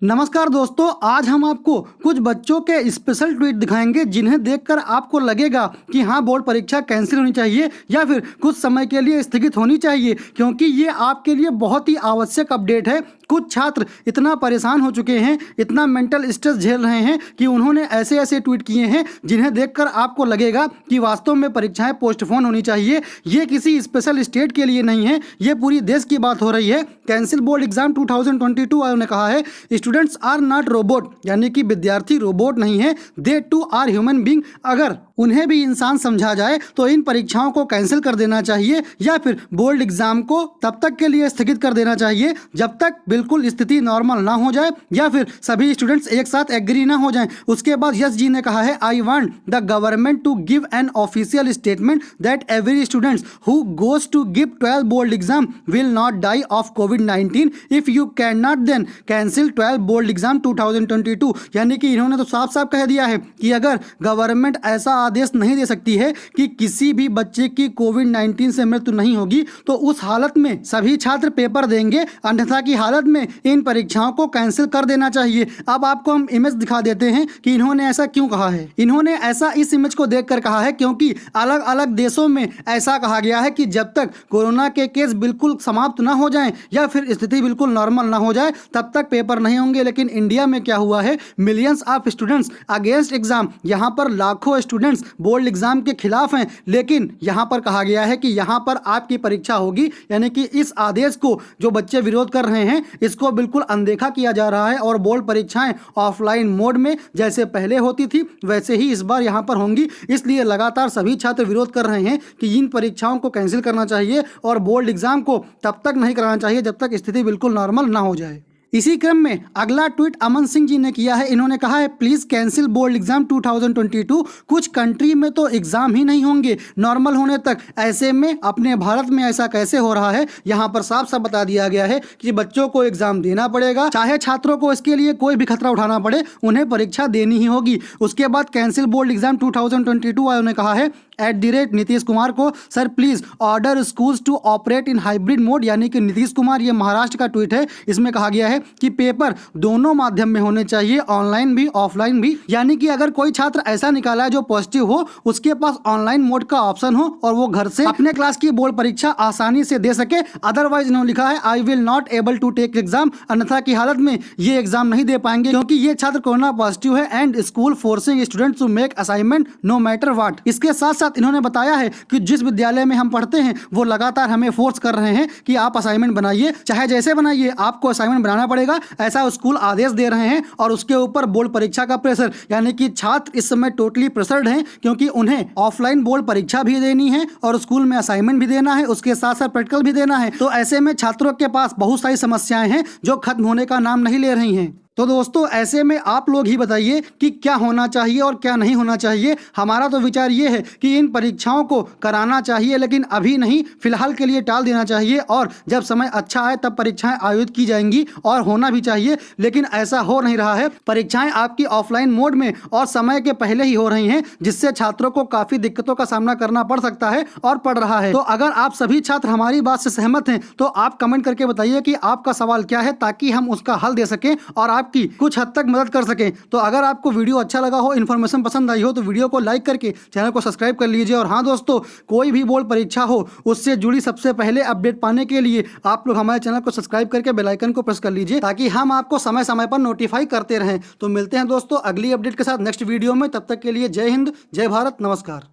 नमस्कार दोस्तों, आज हम आपको कुछ बच्चों के स्पेशल ट्वीट दिखाएंगे जिन्हें देखकर आपको लगेगा कि हाँ, बोर्ड परीक्षा कैंसिल होनी चाहिए या फिर कुछ समय के लिए स्थगित होनी चाहिए, क्योंकि ये आपके लिए बहुत ही आवश्यक अपडेट है। कुछ छात्र इतना परेशान हो चुके हैं, इतना मेंटल स्ट्रेस झेल रहे हैं कि उन्होंने ऐसे ऐसे ट्वीट किए हैं जिन्हें देखकर आपको लगेगा कि वास्तव में परीक्षाएं पोस्टपोन होनी चाहिए। ये किसी स्पेशल स्टेट के लिए नहीं है, ये पूरी देश की बात हो रही है। कैंसिल बोर्ड एग्जाम 2022 आयोग ने कहा है, स्टूडेंट्स आर नॉट रोबोट, यानी कि विद्यार्थी रोबोट नहीं है, दे टू आर ह्यूमन बींग। अगर उन्हें भी इंसान समझा जाए तो इन परीक्षाओं को कैंसिल कर देना चाहिए या फिर बोर्ड एग्जाम को तब तक के लिए स्थगित कर देना चाहिए जब तक बिल्कुल स्थिति नॉर्मल ना हो जाए या फिर सभी स्टूडेंट्स एक साथ एग्री ना हो जाएं। उसके बाद यश जी ने कहा है, I want the government to give an official statement that every students who goes to give 12 board exam will not die of कोविड-19। If you can not then cancel 12 board exam 2022। यानी कि इन्होंने तो साफ साफ कह दिया है कि अगर गवर्नमेंट ऐसा आदेश नहीं दे सकती है कि किसी भी बच्चे की कोविड-19 से मृत्यु नहीं होगी तो उस हालत में सभी छात्र पेपर देंगे, अन्यथा की हालत में इन परीक्षाओं को कैंसिल कर देना चाहिए। अब आपको हम इमेज दिखा देते हैं कि इन्होंने ऐसा क्यों कहा है। इन्होंने ऐसा इस इमेज को देखकर कहा है क्योंकि अलग अलग देशों में ऐसा कहा गया है कि जब तक कोरोना के केस बिल्कुल समाप्त ना हो जाएं या फिर स्थिति बिल्कुल नॉर्मल ना हो जाए तब तक पेपर नहीं होंगे। लेकिन इंडिया में क्या हुआ है, millions of students against exam, यहाँ पर लाखों स्टूडेंट्स बोर्ड एग्जाम के खिलाफ हैं, लेकिन यहां पर कहा गया है कि यहां पर आपकी परीक्षा होगी। यानी कि इस आदेश को जो बच्चे विरोध कर रहे हैं इसको बिल्कुल अनदेखा किया जा रहा है और बोर्ड परीक्षाएं ऑफलाइन मोड में जैसे पहले होती थी वैसे ही इस बार यहां पर होंगी। इसलिए लगातार सभी छात्र विरोध कर रहे हैं कि इन परीक्षाओं को कैंसिल करना चाहिए और बोर्ड एग्जाम को तब तक नहीं कराना चाहिए जब तक स्थिति बिल्कुल नॉर्मल ना हो जाए। इसी क्रम में अगला ट्वीट अमन सिंह जी ने किया है। इन्होंने कहा है, प्लीज कैंसिल बोर्ड एग्जाम 2022। कुछ कंट्री में तो एग्जाम ही नहीं होंगे नॉर्मल होने तक, ऐसे में अपने भारत में ऐसा कैसे हो रहा है। यहाँ पर साफ साफ बता दिया गया है कि बच्चों को एग्जाम देना पड़ेगा, चाहे छात्रों को इसके लिए कोई भी खतरा उठाना पड़े, उन्हें परीक्षा देनी ही होगी। उसके बाद कैंसिल बोर्ड एग्जाम 2022 आयोग ने कहा है नीतीश कुमार को, sir please order schools to operate in hybrid mode. यानी कि नीतीश कुमार, ये महाराष्ट्र का ट्वीट है, इसमें कहा गया है कि पेपर दोनों माध्यम में होने चाहिए, ऑनलाइन भी ऑफलाइन भी। यानी कि अगर कोई छात्र ऐसा निकाला है जो पॉजिटिव हो, उसके पास ऑनलाइन मोड का ऑप्शन हो और वो घर से अपने क्लास की बोर्ड परीक्षा आसानी से दे सके। अदरवाइज इन्होंने लिखा है, I will not able to take exam, अन्यथा की हालत में ये एग्जाम नहीं दे पाएंगे क्योंकि ये छात्र कोरोना पॉजिटिव है and school forcing students to make assignment no matter what. इसके साथ इन्होंने बताया है कि जिस विद्यालय में हम पढ़ते हैं वो लगातार हमें फोर्स कर रहे हैं कि आप असाइनमेंट बनाइए, चाहे जैसे बनाइए, आपको असाइनमेंट बनाना पड़ेगा, ऐसा स्कूल आदेश दे रहे हैं। और उसके ऊपर बोर्ड परीक्षा का प्रेशर, यानी कि छात्र इस समय टोटली प्रेशर्ड हैं क्योंकि उन्हें ऑफलाइन बोर्ड परीक्षा भी देनी है और स्कूल में असाइनमेंट भी देना है, उसके साथ साथ प्रैक्टिकल भी देना है। तो ऐसे में छात्रों के पास बहुत सारी समस्याएं हैं जो खत्म होने का नाम नहीं ले रही हैं। तो दोस्तों, ऐसे में आप लोग ही बताइए कि क्या होना चाहिए और क्या नहीं होना चाहिए। हमारा तो विचार ये है कि इन परीक्षाओं को कराना चाहिए, लेकिन अभी नहीं, फिलहाल के लिए टाल देना चाहिए और जब समय अच्छा आए तब परीक्षाएं आयोजित की जाएंगी और होना भी चाहिए। लेकिन ऐसा हो नहीं रहा है। परीक्षाएं आपकी ऑफलाइन मोड में और समय के पहले ही हो रही हैं, जिससे छात्रों को काफी दिक्कतों का सामना करना पड़ सकता है और पड़ रहा है। तो अगर आप सभी छात्र हमारी बात से सहमत हैं तो आप कमेंट करके बताइए कि आपका सवाल क्या है, ताकि हम उसका हल दे सकें और आपकी कुछ हद तक मदद कर सकें। तो अगर आपको वीडियो अच्छा लगा हो, इन्फॉर्मेशन पसंद आई हो, तो वीडियो को लाइक करके चैनल को सब्सक्राइब कर लीजिए। और हाँ दोस्तों, कोई भी बोर्ड परीक्षा हो उससे जुड़ी सबसे पहले अपडेट पाने के लिए आप लोग हमारे चैनल को सब्सक्राइब करके बेल आइकन को प्रेस कर लीजिए, ताकि हम आपको समय समय पर नोटिफाई करते रहें। तो मिलते हैं दोस्तों अगली अपडेट के साथ नेक्स्ट वीडियो में। तब तक के लिए जय हिंद, जय भारत, नमस्कार।